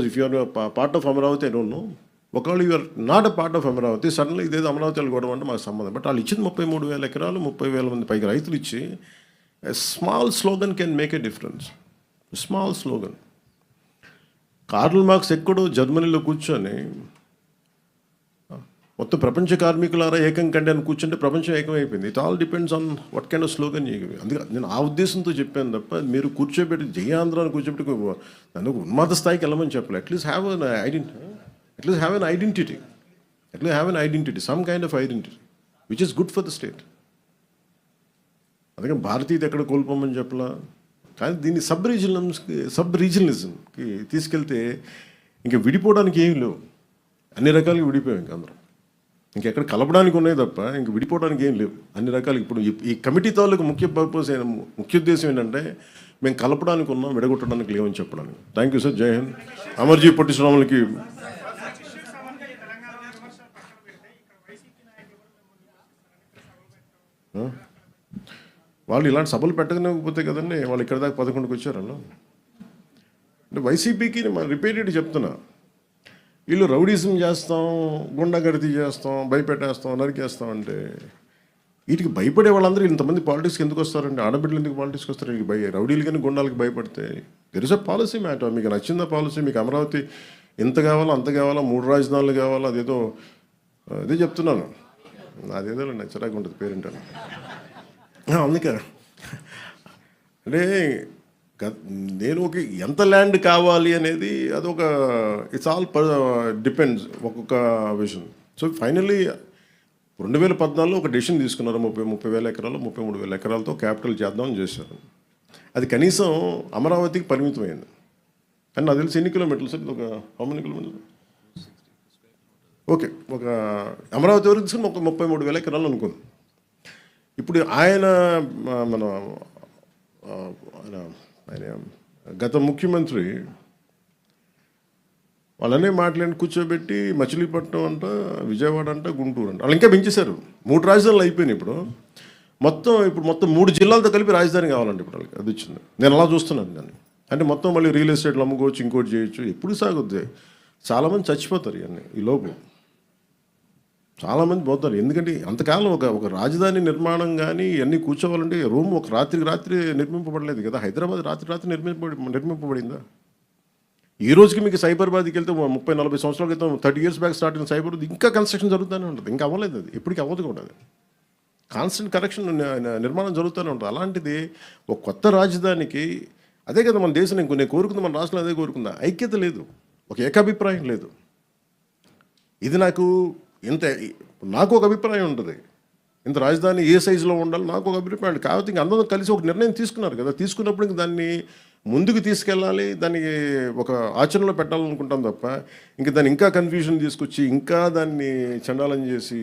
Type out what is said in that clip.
If you are a part of Amaravati, I don't know. ఒకవేళ you're not a part of Amaravati, suddenly ఇదేదో అమరావతి వెళ్ళి అంటే మాకు సంబంధం. బట్ వాళ్ళు ఇచ్చింది 33,000 ఎకరాలు, 30,000 మంది పైగా రైతులు ఇచ్చి small slogan can make a difference. Small slogan. Karl Marx ఎక్కడో జర్మనీలో కూర్చొని మొత్తం ప్రపంచ కార్మికులారా ఏకం కండి అని కూర్చుంటే ప్రపంచం ఏకమైపోయింది. It all depends on what kind of slogan. అందుకే నేను ఆ ఉద్దేశంతో చెప్పాను తప్ప మీరు కూర్చోబెట్టి జయాంధ్ర అని కూర్చోబెట్టి నన్ను ఉన్నత స్థాయికి వెళ్ళమని చెప్పలే. At least have an identity. At least have an identity. At least have an identity, some kind of identity, which is good for the state. అందుకని భారతీయత ఎక్కడ కోల్పోమని చెప్పలా. కానీ దీన్ని సబ్ రీజనలిజంకి తీసుకెళ్తే ఇంక విడిపోవడానికి ఏమి లేవు. అన్ని రకాలుగా విడిపోయాం ఇంక అందరం. ఇంకెక్కడ కలపడానికి ఉన్నాయి తప్ప ఇంక విడిపోవడానికి ఏం లేవు. అన్ని రకాలు ఇప్పుడు ఈ కమిటీ తాలూకు ముఖ్య ఉద్దేశం ఏంటంటే మేము కలపడానికి ఉన్నాం, విడగొట్టడానికి లేవని చెప్పడానికి. Thank you sir. జై హింద్. అమర్జీ పొట్టి శ్రీరాములకి వాళ్ళు ఇలాంటి సభలు పెట్టకపోతే కదండి వాళ్ళు ఇక్కడ దాకా 11కి వచ్చారు. అంటే వైసీపీకి రిపీటెడ్ చెప్తున్నా, వీళ్ళు రౌడీజం చేస్తాం, గుండాగర్దీ చేస్తాం, భయపెట్టేస్తాం, నరికేస్తాం అంటే వీటికి భయపడే వాళ్ళందరూ ఇంతమంది పాలిటిక్స్కి ఎందుకు వస్తారండి? ఆడబిడ్డలు ఎందుకు పాలిటిక్స్కి వస్తారు? వీటికి రౌడీలు కానీ గుండాలకి భయపడితే there is a policy matter. మీకు నచ్చిందా పాలసీ? మీకు అమరావతి ఎంత కావాలో అంత కావాలా, 3 రాజధానులు కావాలా, అదేదో అదే చెప్తున్నాను. అదేదో నచ్చరాగా ఉంటుంది పేరేంటాను. అందుకే అంటే నేను ఎంత ల్యాండ్ కావాలి అనేది అదొక ఇట్స్ ఆల్ డిపెండ్స్ ఒక్కొక్క విషయం. సో ఫైనల్లీ 2014లో ఒక డెసిషన్ తీసుకున్నారు. 30,000 ఎకరాలు 33,000 ఎకరాలతో క్యాపిటల్ చేద్దామని చేశారు. అది కనీసం అమరావతికి పరిమితమైంది. కానీ నాకు తెలిసి ఎన్ని కిలోమీటర్లు సార్? ఒక హౌ మెనీ కిలోమీటర్లు? ఓకే, ఒక అమరావతి వరకు తీసుకుని 33,000 ఎకరాలు అనుకుంది. ఇప్పుడు ఆయన గత ముఖ్యమంత్రి వాళ్ళనే మాట్లాడి కూర్చోబెట్టి మచిలీపట్నం అంట, విజయవాడ అంట, గుంటూరు అంట, వాళ్ళు ఇంకా పెంచేశారు. 3 రాజధానులు అయిపోయినాయి. ఇప్పుడు మొత్తం 3 జిల్లాలతో కలిపి రాజధాని కావాలంటే ఇప్పుడు వాళ్ళకి అది వచ్చింది. నేను అలా చూస్తున్నాను దాన్ని. అంటే మొత్తం మళ్ళీ రియల్ ఎస్టేట్లు అమ్ముకోవచ్చు, ఇంకోటి చేయొచ్చు. ఎప్పుడు సాగుద్ది? చాలామంది చచ్చిపోతారు ఇవన్నీ ఈ లోపు. చాలామంది పోతారు. ఎందుకంటే అంతకాలం ఒక రాజధాని నిర్మాణం కానీ ఇవన్నీ కూర్చోవాలంటే రూమ్ ఒక రాత్రి నిర్మింపబడలేదు కదా. హైదరాబాద్ రాత్రి నిర్మింపబడిందా? ఈ రోజుకి మీకు సైబరాబాద్కి వెళ్తే 30-40 సంవత్సరాల క్రితం 30 years బ్యాక్ స్టార్ట్ అయిన సైబరాబాద్ ఇంకా కన్స్ట్రక్షన్ జరుగుతూనే ఉంటుంది. ఇంకా అవ్వలేదు. అది ఎప్పటికీ అవ్వదు కూడా. అది కాన్స్టెంట్ కరెక్షన్ నిర్మాణం జరుగుతూనే ఉంటుంది. అలాంటిది ఒక కొత్త రాజధానికి అదే కదా మన దేశం. నేను కోరుకుందా, మన రాష్ట్రంలో అదే కోరుకుందా. ఐక్యత లేదు, ఒక ఏకాభిప్రాయం లేదు. ఇది నాకు ఒక అభిప్రాయం ఉంటుంది. ఇంత రాజధాని ఏ సైజులో ఉండాలి నాకు ఒక అభిప్రాయం. కాబట్టి ఇంక అందరం కలిసి ఒక నిర్ణయం తీసుకున్నారు కదా. తీసుకున్నప్పుడు ఇంక దాన్ని ముందుకు తీసుకెళ్ళాలి, దానికి ఒక ఆచరణలో పెట్టాలనుకుంటాం తప్ప ఇంక దాన్ని ఇంకా కన్ఫ్యూజన్ తీసుకొచ్చి ఇంకా దాన్ని చండాలం చేసి